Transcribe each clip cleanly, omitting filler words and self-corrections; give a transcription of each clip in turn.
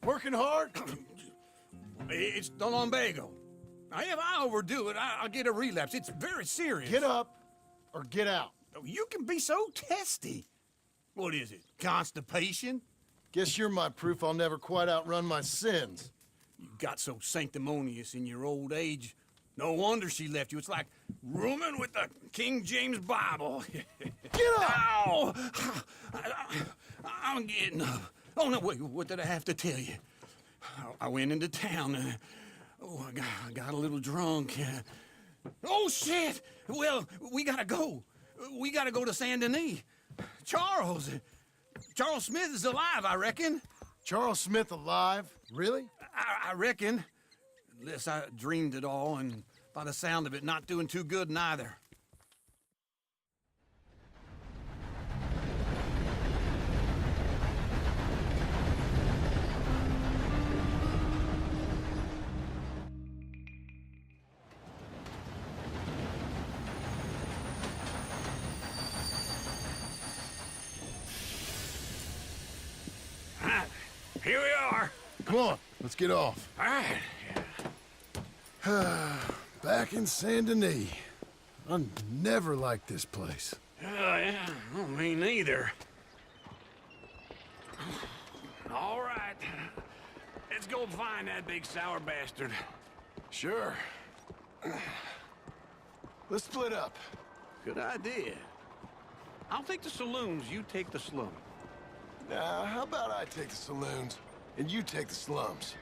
Working hard? It's the lumbago. Now, if I overdo it, I'll get a relapse. It's very serious. Get up or get out. You can be so testy. What is it, constipation? Guess you're my proof I'll never quite outrun my sins. You got so sanctimonious in your old age. No wonder she left you. It's like rooming with the King James Bible. Get up! Ow! I'm getting up. Oh, no, wait, what did I have to tell you? I went into town. I got a little drunk. Oh, shit! Well, we gotta go. We gotta go to Saint Denis. Charles Smith is alive, I reckon. Charles Smith alive? Really? I reckon. Unless I dreamed it all, and by the sound of it, not doing too good neither. Here we are. Come on, let's get off. All right. Back in Saint Denis. I never liked this place. Yeah, well, me neither. All right. Let's go find that big sour bastard. Sure. Let's split up. Good idea. I'll take the saloons, you take the slum. Now, how about I take the saloons and you take the slums?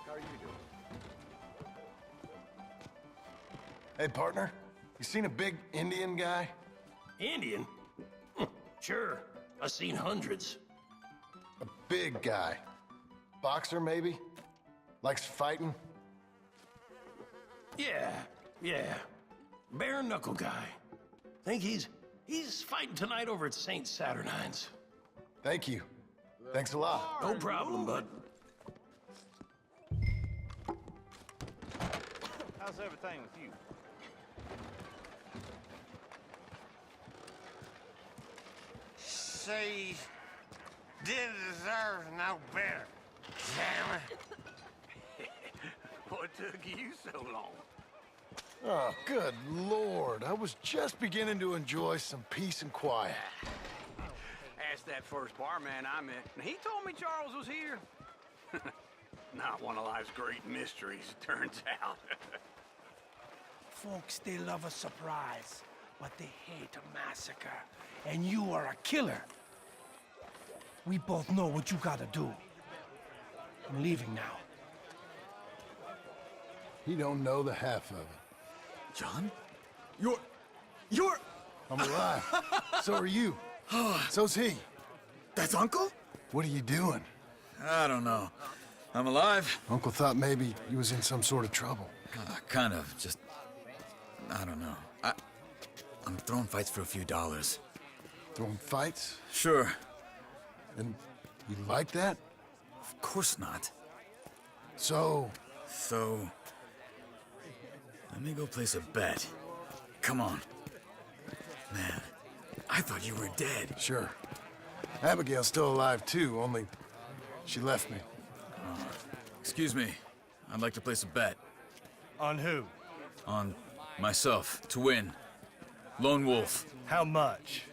How are you doing? Hey, partner. You seen a big Indian guy? Indian? Sure. I've seen hundreds. A big guy. Boxer, maybe? Likes fighting? Yeah. Bare knuckle guy. Think he's fighting tonight over at St. Saturnine's. Thank you. Thanks a lot. No problem, bud. How's everything with you? She didn't deserve no better. Damn it. What took you so long? Oh, good Lord. I was just beginning to enjoy some peace and quiet. Asked that first barman I met, and he told me Charles was here. Not one of life's great mysteries, it turns out. Folks, they love a surprise, but they hate a massacre. And you are a killer. We both know what you gotta do. I'm leaving now. He don't know the half of it. John? You're... I'm alive. So are you. So's he. That's Uncle? What are you doing? I don't know. I'm alive. Uncle thought maybe you was in some sort of trouble. Kind of, just... I don't know. I'm throwing fights for a few dollars. Throwing fights? Sure. And you like that? Of course not. So, let me go place a bet. Come on. Man, I thought you were dead. sure. Abigail's still alive too, only she left me. Excuse me. I'd like to place a bet. On who? On myself, to win. Lone Wolf. How much?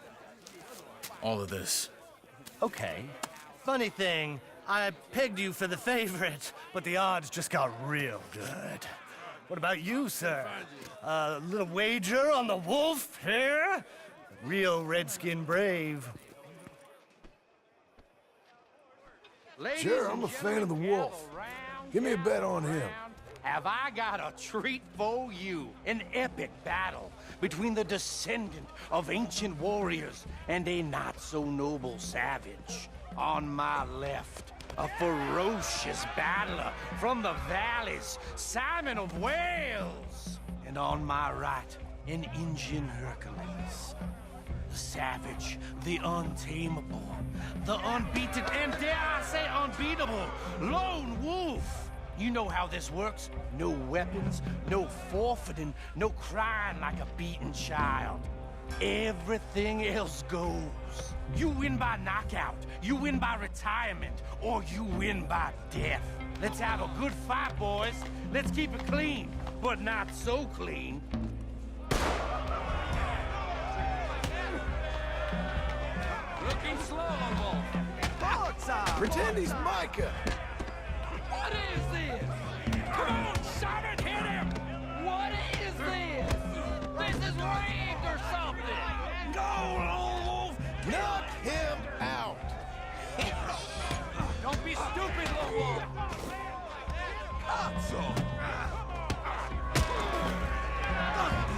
All of this. Okay. Funny thing, I pegged you for the favorite, but the odds just got real good. What about you, sir? A little wager on the wolf here? Real redskin brave. Sure, I'm a fan of the wolf. Give me a bet on him. Have I got a treat for you? An epic battle between the descendant of ancient warriors and a not-so-noble savage. On my left, a ferocious battler from the valleys, Simon of Wales. And on my right, an Indian Hercules. The savage, the untamable, the unbeaten, and dare I say unbeatable, lone wolf. You know how this works. No weapons, no forfeiting, no crying like a beaten child. Everything else goes. You win by knockout, you win by retirement, or you win by death. Let's have a good fight, boys. Let's keep it clean, but not so clean. Looking slow, Wolf. Pretend he's Micah. What is this? Come on, Simon, hit him! What is this? This is rigged or something! Go, Lone Wolf! Knock him out! Don't be stupid, Lone Wolf!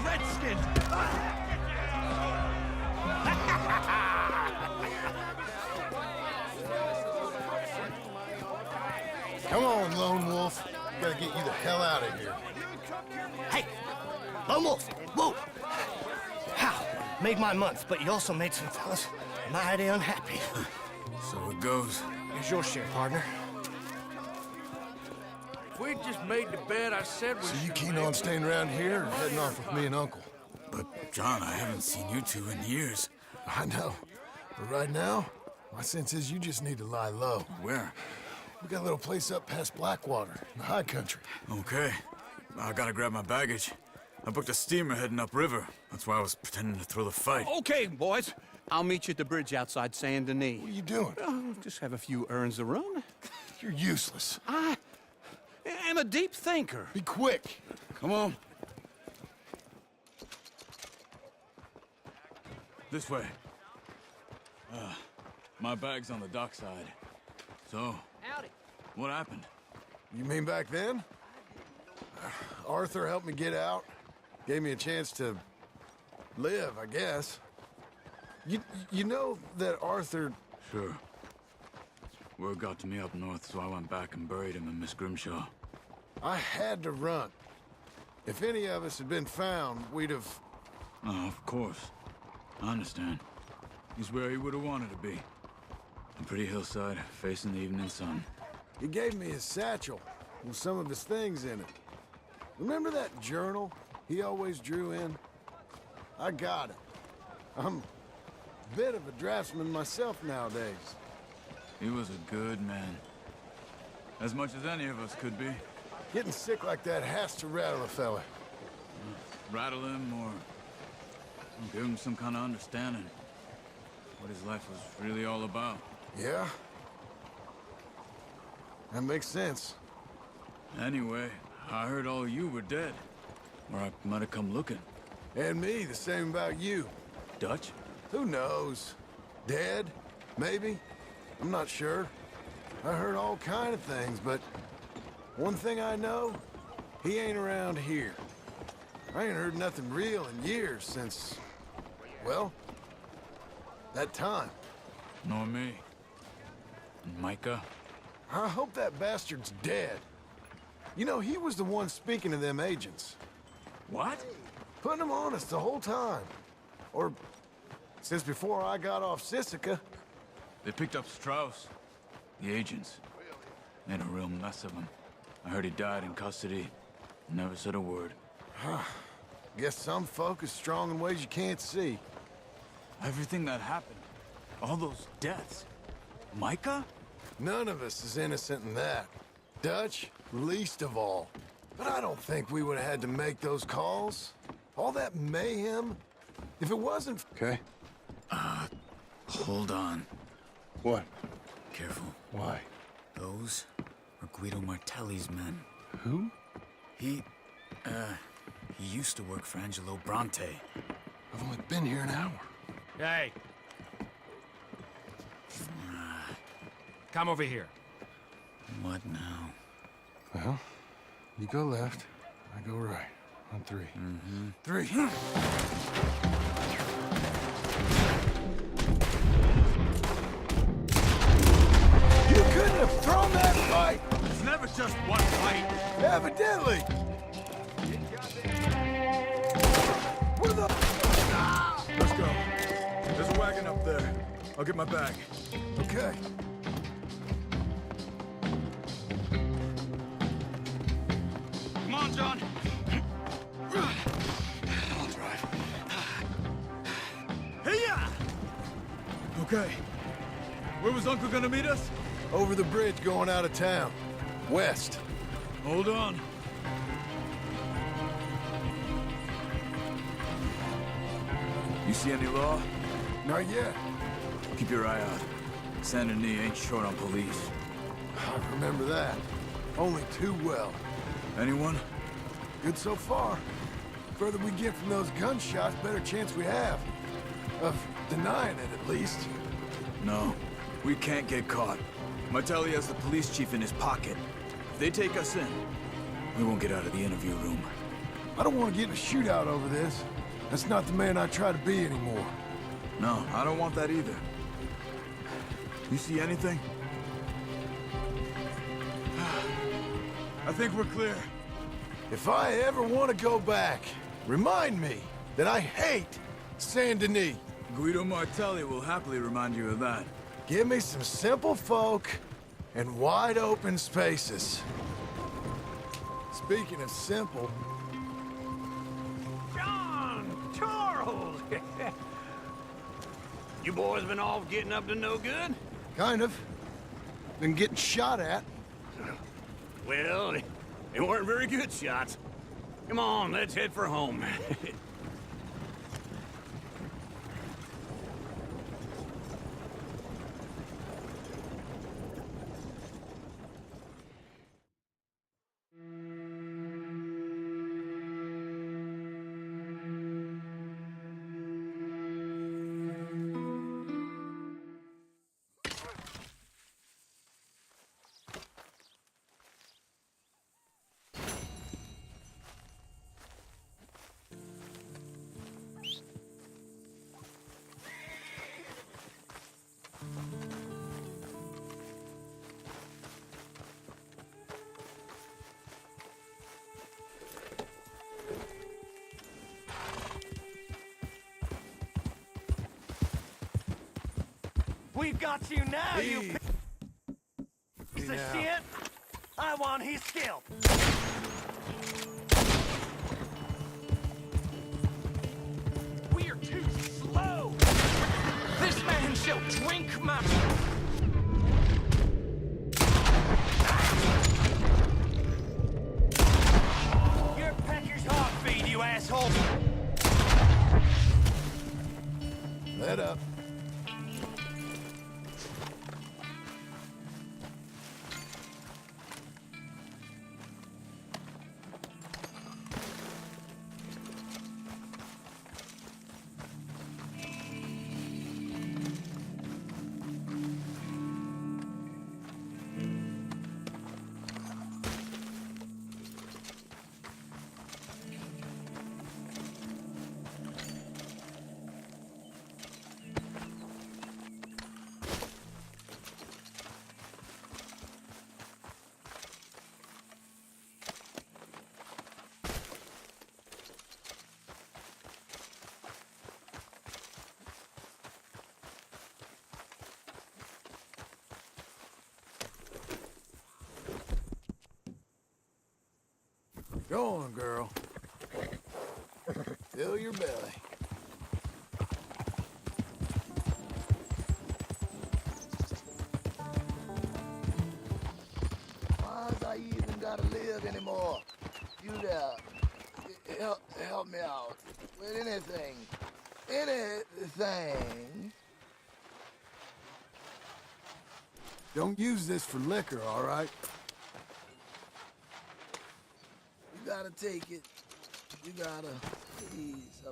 Redskins! Come on, Lone Wolf. Gotta get you the hell out of here. Hey, Lone Wolf, whoa! How? Made my month, but you also made some fellas mighty unhappy. So it goes. Here's your share, partner. We just made the bed I said we So you should keen make. on staying around here or heading off with me and Uncle? But, John, I haven't seen you two in years. I know. But right now, my sense is you just need to lie low. Where? We got a little place up past Blackwater, in the high country. Okay. I gotta grab my baggage. I booked a steamer heading upriver. That's why I was pretending to throw the fight. Okay, boys. I'll meet you at the bridge outside Saint Denis. What are you doing? Oh, just have a few errands to run. You're useless. I am a deep thinker. Be quick. Come on. This way. My bag's on the dockside. So, Howdy. what happened? You mean back then? Arthur helped me get out. Gave me a chance to live, I guess. You know that Arthur... Sure. Word got to me up north, so I went back and buried him in Miss Grimshaw. I had to run. If any of us had been found, we'd have... Oh, of course. I understand. He's where he would have wanted to be. A pretty hillside, facing the evening sun. He gave me his satchel with some of his things in it. Remember that journal he always drew in? I got it. I'm a bit of a draftsman myself nowadays. He was a good man. As much as any of us could be. Getting sick like that has to rattle a fella. Rattle him or give him some kind of understanding. What his life was really all about. Yeah? That makes sense. Anyway, I heard all you were dead. Or I might have come looking. And me, the same about you. Dutch? Who knows? Dead? Maybe? I'm not sure. I heard all kind of things, but one thing I know, he ain't around here. I ain't heard nothing real in years since, well, that time. Nor me. And Micah? I hope that bastard's dead. You know, he was the one speaking to them agents. What? Putting them on us the whole time. Or since before I got off Sisika. They picked up Strauss. The agents. Made a real mess of him. I heard he died in custody. Never said a word. Guess some folk is strong in ways you can't see. Everything that happened. All those deaths. Micah? None of us is innocent in that. Dutch, least of all. But I don't think we would have had to make those calls. All that mayhem. If it wasn't... Okay. Hold on. What? Careful. Why? Those are Guido Martelli's men. Who? He used to work for Angelo Bronte. I've only been here an hour. Hey. Come over here. What now? Well, you go left, I go right. On three. Three. You couldn't have thrown that fight! It's never just one fight. Evidently! Where the... Let's go. I'll get my bag. Okay. Come on, John. I'll drive. Hey-ya! Okay. Where was Uncle gonna meet us? Over the bridge going out of town. West. Hold on. You see any law? Not yet. Keep your eye out. Saint Denis ain't short on police. I remember that. Only too well. Anyone? Good so far. Further we get from those gunshots, better chance we have. Of denying it, at least. No. We can't get caught. Martelli has the police chief in his pocket. If they take us in, we won't get out of the interview room. I don't want to get in a shootout over this. That's not the man I try to be anymore. No, I don't want that either. You see anything? I think we're clear. If I ever want to go back, remind me that I hate Saint Denis. Guido Martelli will happily remind you of that. Give me some simple folk and wide open spaces. Speaking of simple... John! Charles! You boys been off getting up to no good? Kind of. Been getting shot at. Well, they weren't very good shots. Come on, let's head for home. We've got you now, you piece of now. shit! I want his scalp! We're too slow! This man shall drink my... You're Pecker's hog feed, you asshole! Let up. Go on, girl. Fill your belly. Why do I even gotta live anymore? You there. Help me out. With anything. Anything. Don't use this for liquor, all right? You gotta take it. You gotta. Please.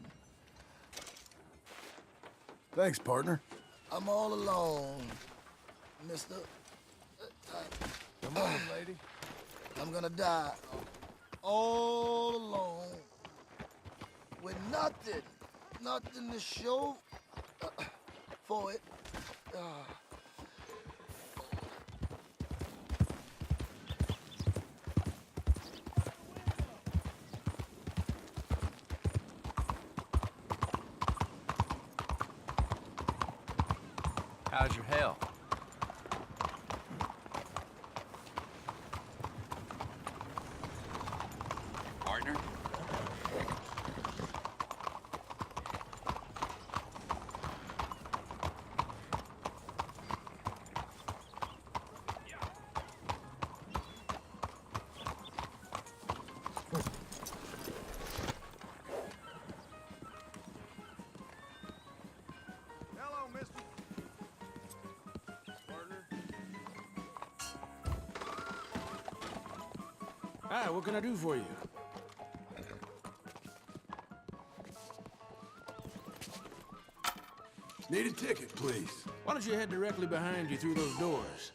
Thanks, partner. I'm all alone, mister. Come on, lady. I'm gonna die. All alone. With nothing. Nothing to show for it. How's your health? Partner? Hello, mister. Partner. Hi, what can I do for you? Need a ticket, please. Why don't you head directly behind you through those doors?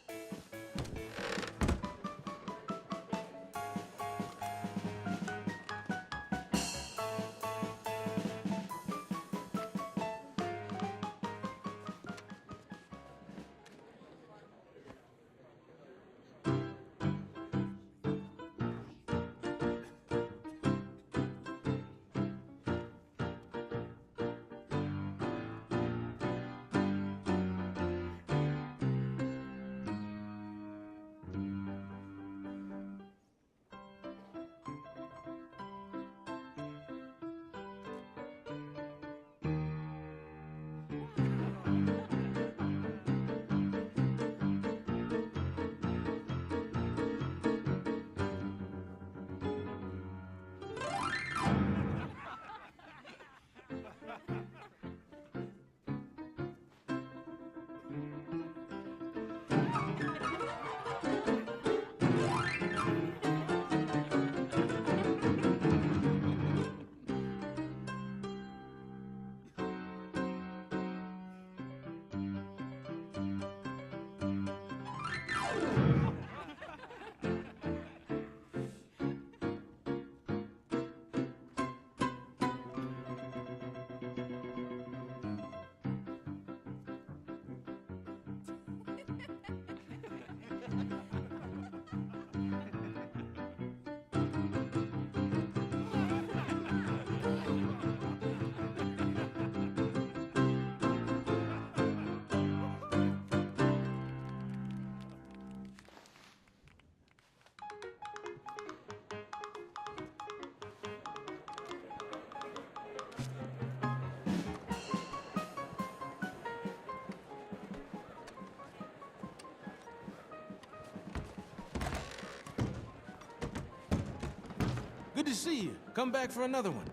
Good to see you. Come back for another one.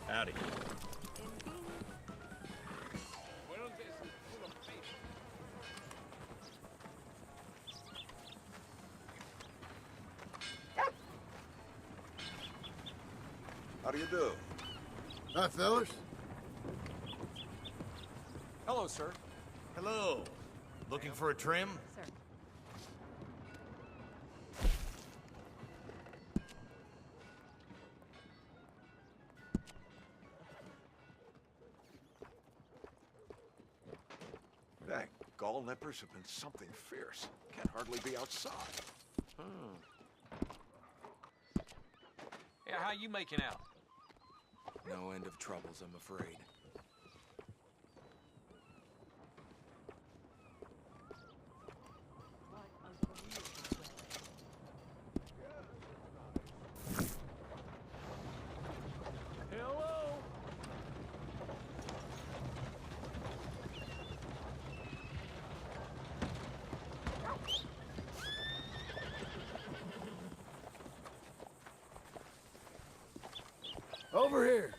Howdy. How do you do? Hi, fellas. Hello, sir. Hello. Looking for a trim? Sir. That gall nippers have been something fierce. Can't hardly be outside. Yeah, how you making out? No end of troubles, I'm afraid. Over here.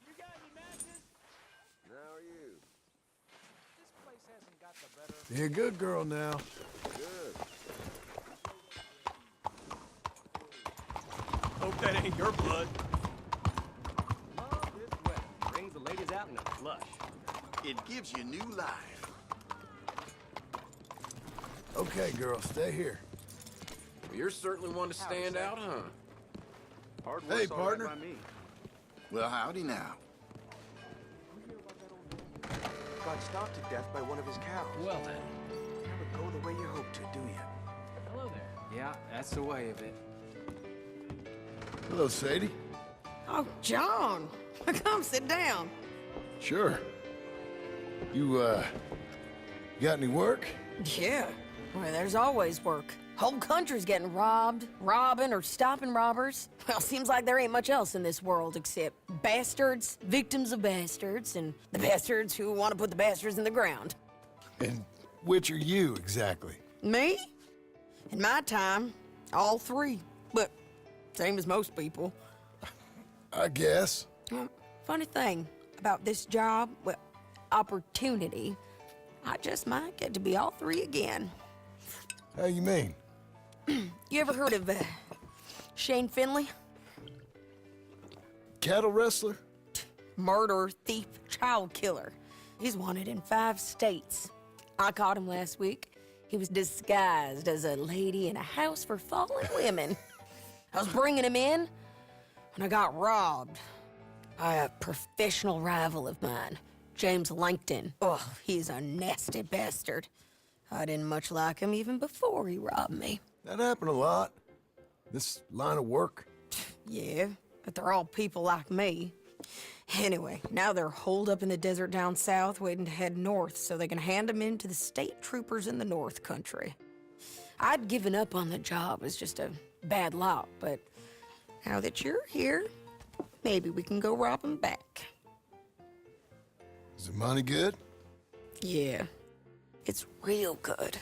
You got any matches? How are you? This place hasn't got the better. You're a good girl now. Good. Hope that ain't your blood. Love this weather. Brings the ladies out in a flush. It gives you new life. Okay, girl, stay here. Well, you're certainly one to stand out, huh? Hard Hey, partner. Well, howdy now. Got stalked to death by one of his cows. Well then. Never go the way you hoped to, do you? Hello there. Yeah, that's the way of it. Hello, Sadie. Oh, John. Come sit down. Sure. You got any work? Yeah. Well, there's always work. Whole country's getting robbed, robbing, or stopping robbers. Well, seems like there ain't much else in this world except bastards, victims of bastards, and the bastards who want to put the bastards in the ground. And which are you, exactly? Me? In my time, all three. But same as most people. I guess. Well, funny thing about this job, well, opportunity, I just might get to be all three again. How you mean? You ever heard of Shane Finley? Cattle wrestler? Murderer, thief, child killer. He's wanted in 5 states. I caught him last week. He was disguised as a lady in a house for fallen women. I was bringing him in when I got robbed by a professional rival of mine, James Langton. Oh, he's a nasty bastard. I didn't much like him even before he robbed me. That happened a lot. This line of work. Yeah, but they're all people like me. Anyway, now they're holed up in the desert down south, waiting to head north so they can hand them in to the state troopers in the north country. I'd given up on the job as just a bad lot, but now that you're here, maybe we can go rob them back. Is the money good? Yeah, it's real good.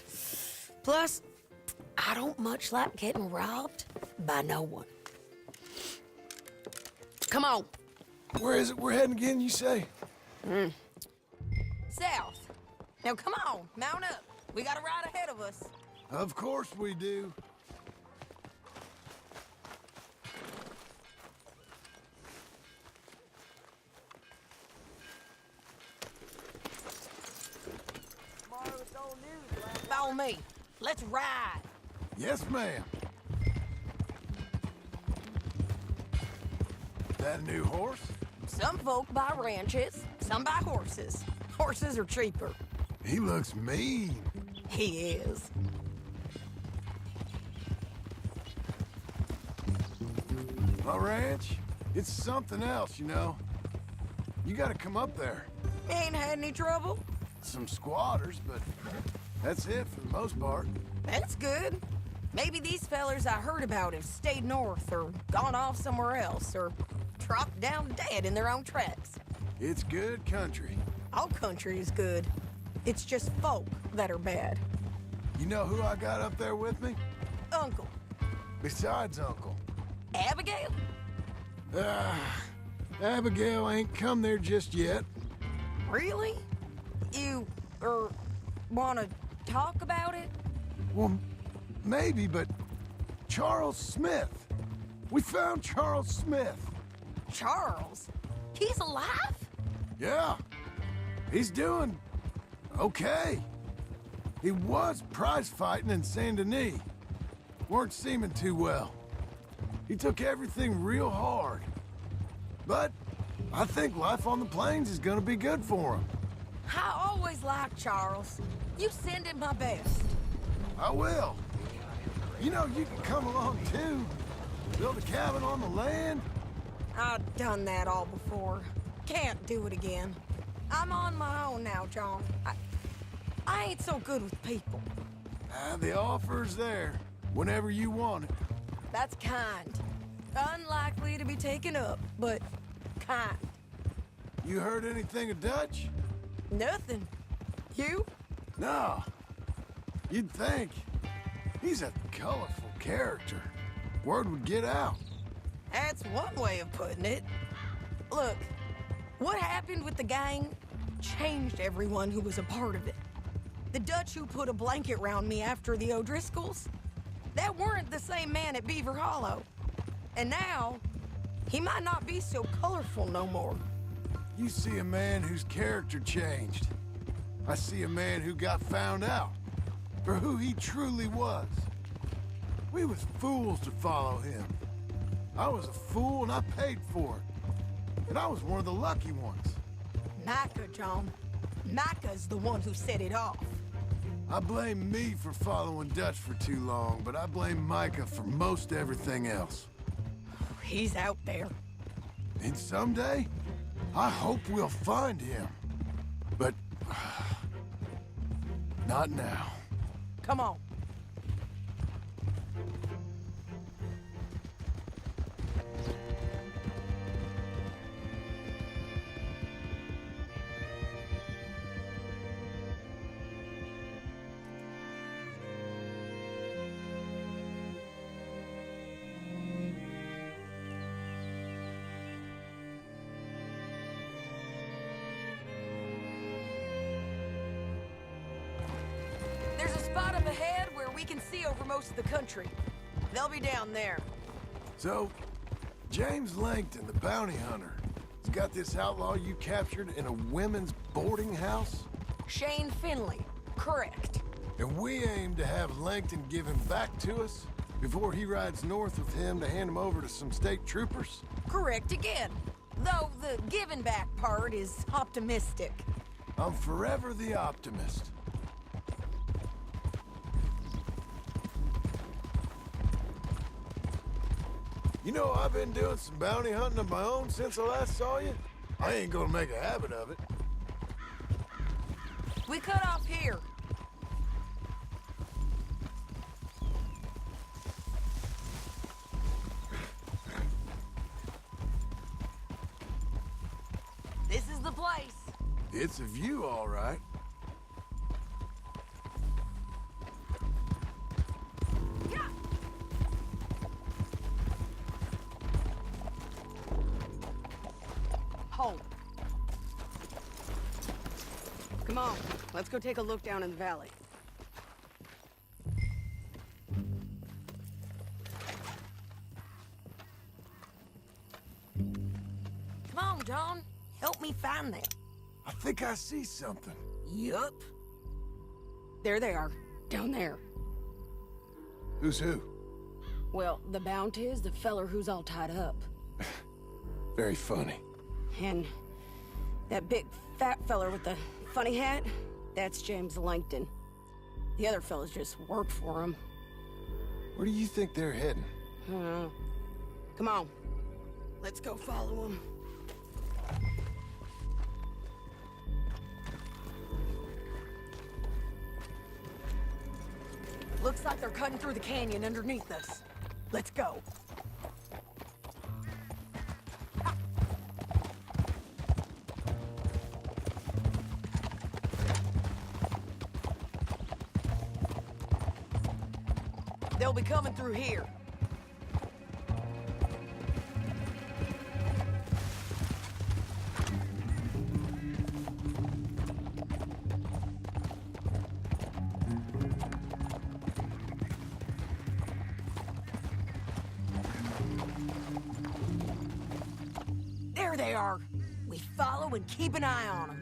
Plus, I don't much like getting robbed by no one. Come on. Where is it we're heading again, you say? South. Now come on, mount up. We got a ride ahead of us. Of course we do. Follow me. Let's ride. Yes, ma'am. That a new horse? Some folk buy ranches, some buy horses. Horses are cheaper. He looks mean. He is. My ranch, it's something else, you know. You gotta come up there. Ain't had any trouble? Some squatters, but that's it for the most part. That's good. Maybe these fellers I heard about have stayed north or gone off somewhere else or dropped down dead in their own tracks. It's good country. All country is good. It's just folk that are bad. You know who I got up there with me? Uncle. Besides Uncle. Abigail? Abigail ain't come there just yet. Really? You, wanna talk about it? Well, maybe, but Charles Smith. We found Charles Smith. Charles? He's alive? Yeah. He's doing okay. He was prize fighting in Saint Denis. Weren't seeming too well. He took everything real hard. But I think life on the plains is gonna be good for him. I always liked Charles. You send him my best. I will. You know, you can come along too. Build a cabin on the land. I've done that all before. Can't do it again. I'm on my own now, John. I ain't so good with people. The offer's there, whenever you want it. That's kind. Unlikely to be taken up, but kind. You heard anything of Dutch? Nothing. You? No. You'd think. He's a colorful character. Word would get out. That's one way of putting it. Look, what happened with the gang changed everyone who was a part of it. The Dutch who put a blanket round me after the O'Driscolls, that weren't the same man at Beaver Hollow. And now, he might not be so colorful no more. You see a man whose character changed. I see a man who got found out for who he truly was. We was fools to follow him. I was a fool and I paid for it. And I was one of the lucky ones. Micah, John. Micah's the one who set it off. I blame me for following Dutch for too long, but I blame Micah for most everything else. He's out there. And someday, I hope we'll find him. But... not now. Come on. There's a spot up ahead where we can see over most of the country. They'll be down there. So, James Langton, the bounty hunter, has got this outlaw you captured in a women's boarding house? Shane Finley. Correct. And we aim to have Langton give him back to us before he rides north with him to hand him over to some state troopers? Correct again. Though the giving back part is optimistic. I'm forever the optimist. You know, I've been doing some bounty hunting of my own since I last saw you. I ain't gonna make a habit of it. We cut off here. This is the place. It's a view, all right. Yeah. Hold. Come on, let's go take a look down in the valley. Come on, John. Help me find them. I think I see something. Yup. There they are, down there. Who's who? Well, the bounty is the feller who's all tied up. Very funny. And that big fat feller with the funny hat, that's James Langton. The other fellas just work for him. Where do you think they're heading? I don't know. Come on. Let's go follow them. Looks like they're cutting through the canyon underneath us. Let's go. They'll be coming through here. There they are. We follow and keep an eye on them.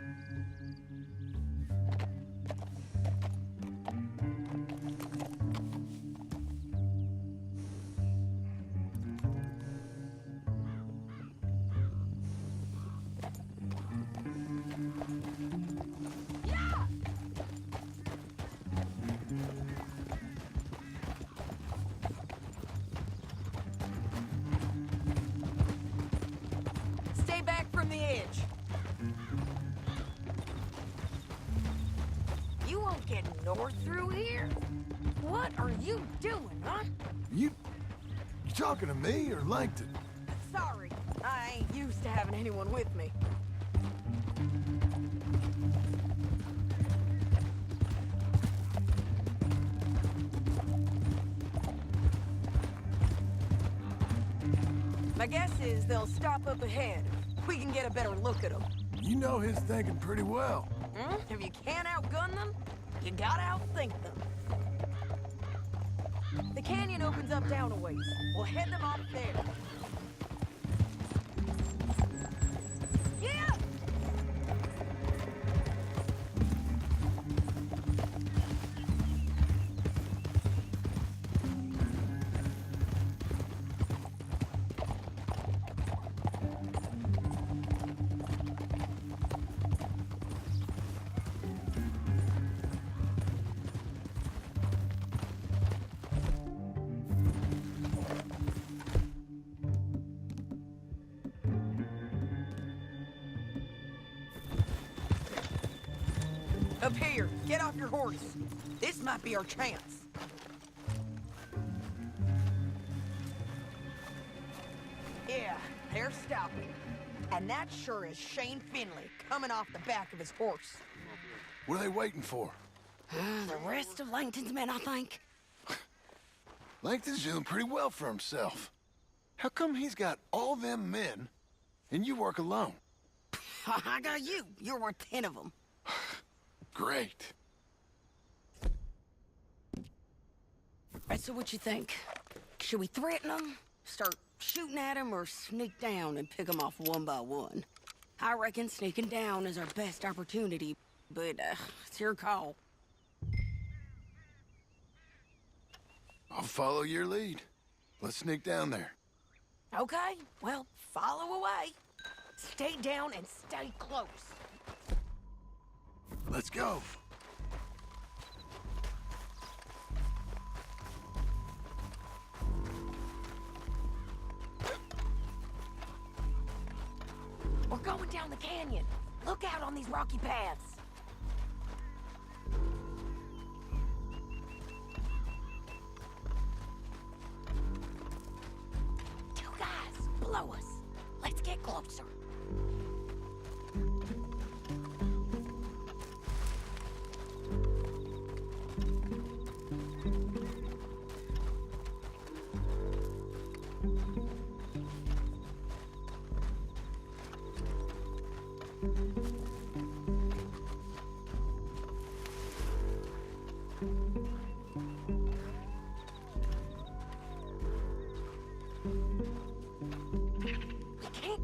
Stay back from the edge. You won't get north through here? What are you doing, huh? You talking to me or Langton? Sorry, I ain't used to having anyone with me. My guess is they'll stop up ahead. We can get a better look at them. You know his thinking pretty well. If you can't outgun them, you gotta outthink them. The canyon opens up down a ways. We'll head them off there. Yeah! Up here, get off your horse. This might be our chance. Yeah, they're stopping. And that sure is Shane Finley coming off the back of his horse. What are they waiting for? The rest of Langton's men, I think. Langton's doing pretty well for himself. How come he's got all them men, and you work alone? I got you. You're worth 10 of them. Great. Right, so what you think? Should we threaten them, start shooting at them, or sneak down and pick them off one by one? I reckon sneaking down is our best opportunity, but it's your call. I'll follow your lead. Let's sneak down there. Okay, well, follow away. Stay down and stay close. Let's go. We're going down the canyon. Look out on these rocky paths. Two guys below us. Let's get closer.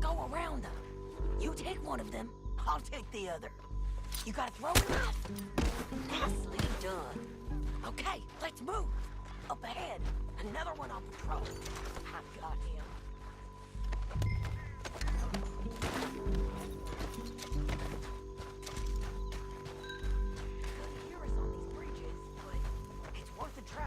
Go around them. You take one of them, I'll take the other. You got a throwing knife? Nicely done. Okay, let's move. Up ahead, another one on patrol. I've got him. Couldn't hear us on these bridges, but it's worth a try.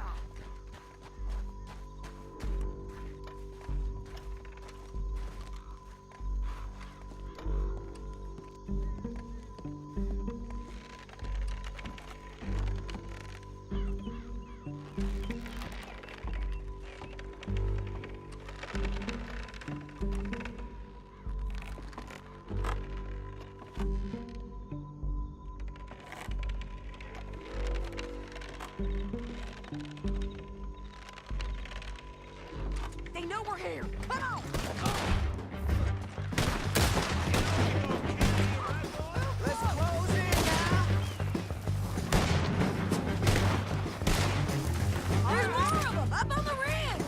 They know we're here. Come on! Let's close in now. There's more of them up on the ridge.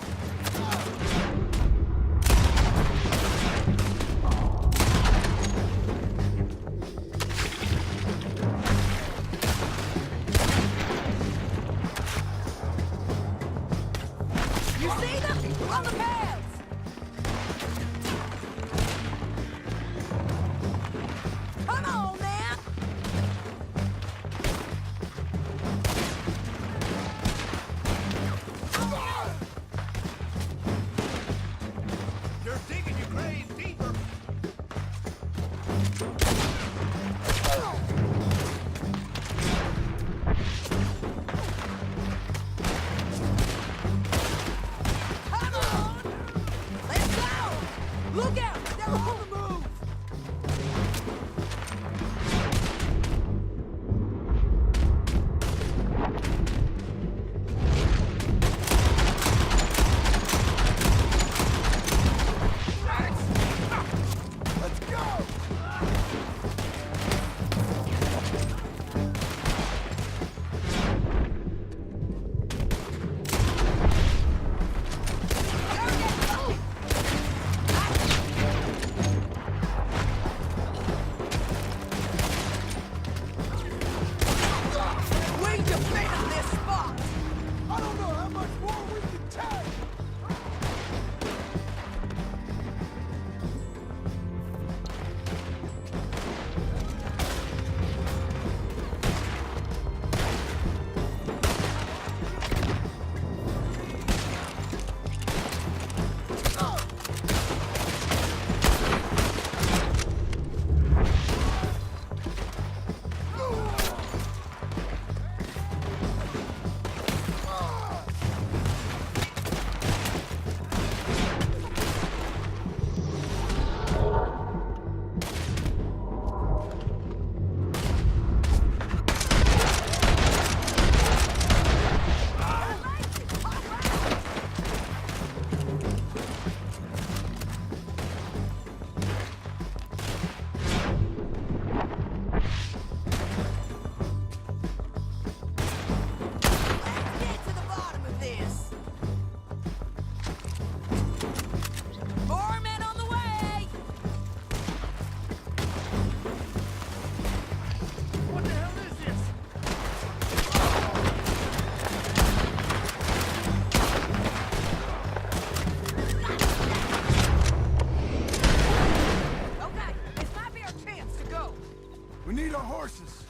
We need our horses.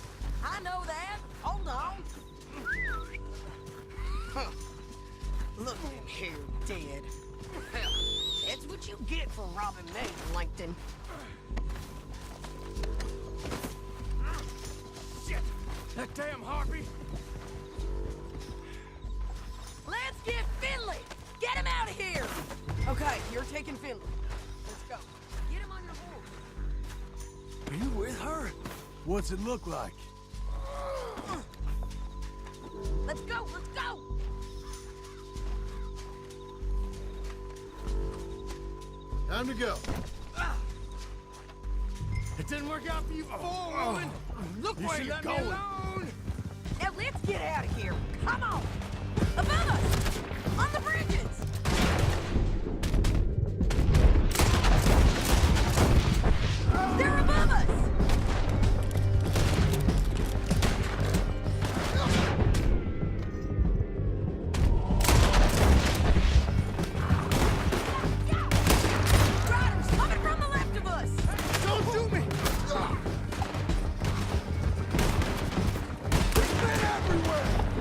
I know that. Hold on. Huh. Look at him here, dead. Well, that's what you get for robbing me, Langton. Shit! That damn harpy! Let's get Finley! Get him out of here! Okay, you're taking Finley. Let's go. Get him on your horse. Are you with her? What's it look like? Let's go, let's go! Time to go. It didn't work out for you before, woman! Look where you're going! Alone. Now let's get out of here. Come on! Above us! On the bridges! They're above us! Riders coming from the left of us! Don't shoot me!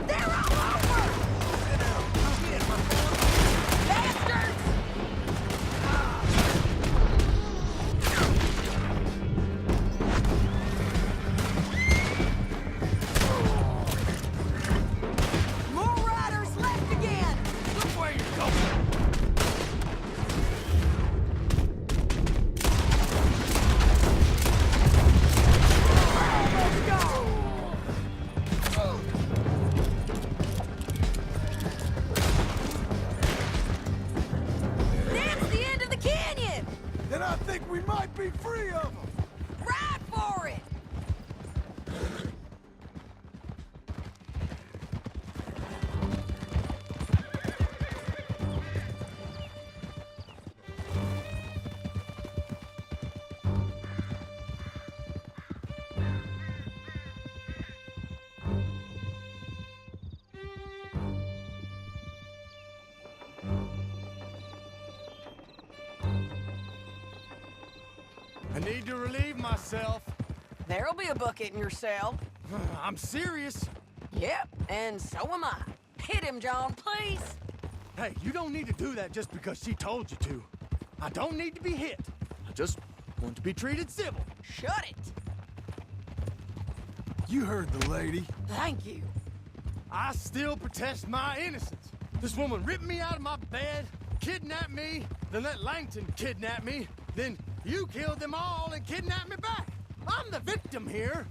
They're all over! Bastards! More riders left again! Look where you're going! Let's go! That's the end of the canyon! Then I think we might be free of them. Ride for it! I need to relieve myself. There'll be a bucket in your cell. I'm serious. Yep, and so am I. Hit him, John, please. Hey, you don't need to do that just because she told you to. I don't need to be hit. I just want to be treated civil. Shut it. You heard the lady. Thank you. I still protest my innocence. This woman ripped me out of my bed, kidnapped me, then let Langton kidnap me, then you killed them all and kidnapped me back. I'm the victim here.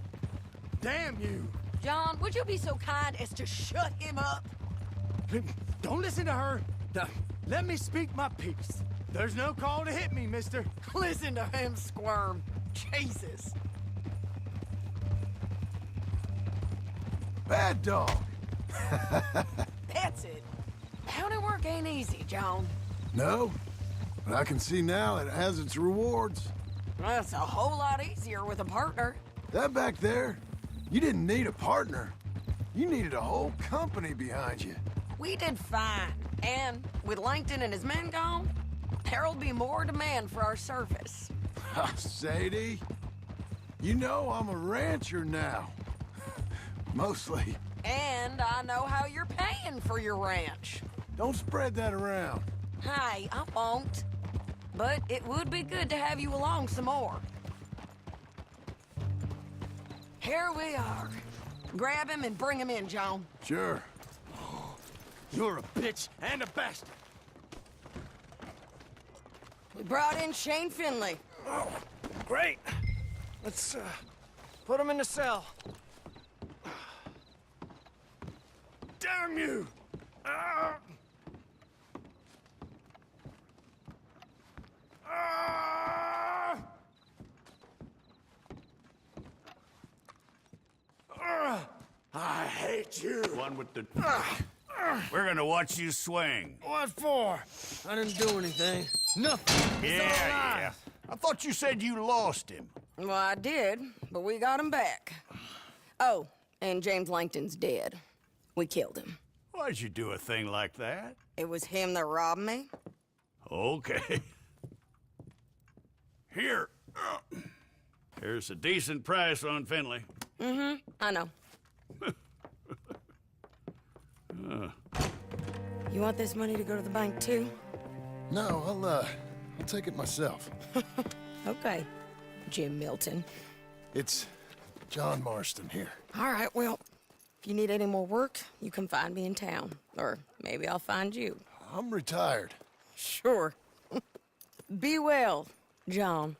Damn you. John, would you be so kind as to shut him up? Don't listen to her. Let me speak my piece. There's no call to hit me, mister. Listen to him squirm. Jesus. Bad dog. That's it. County work ain't easy, John. No, but I can see now it has its rewards. That's a whole lot easier with a partner. That back there, you didn't need a partner. You needed a whole company behind you. We did fine. And with Langton and his men gone, there'll be more demand for our service. Sadie, you know I'm a rancher now. Mostly. And I know how you're paying for your ranch. Don't spread that around. Hey, I won't. But it would be good to have you along some more. Here we are. Grab him and bring him in, John. Sure. You're a bitch and a bastard. We brought in Shane Finley. Oh, great. Let's, put him in the cell. Damn you! I hate you. One with the... We're gonna watch you swing. What for? I didn't do anything. Nothing. He's all right. Yeah. I thought you said you lost him. Well, I did, but we got him back. Oh, and James Langton's dead. We killed him. Why'd you do a thing like that? It was him that robbed me. Okay. Here. Here's a decent price on Finley. Mm-hmm, I know. You want this money to go to the bank, too? No, I'll take it myself. Okay, Jim Milton. It's John Marston here. All right, well, if you need any more work, you can find me in town. Or maybe I'll find you. I'm retired. Sure. Be well, John.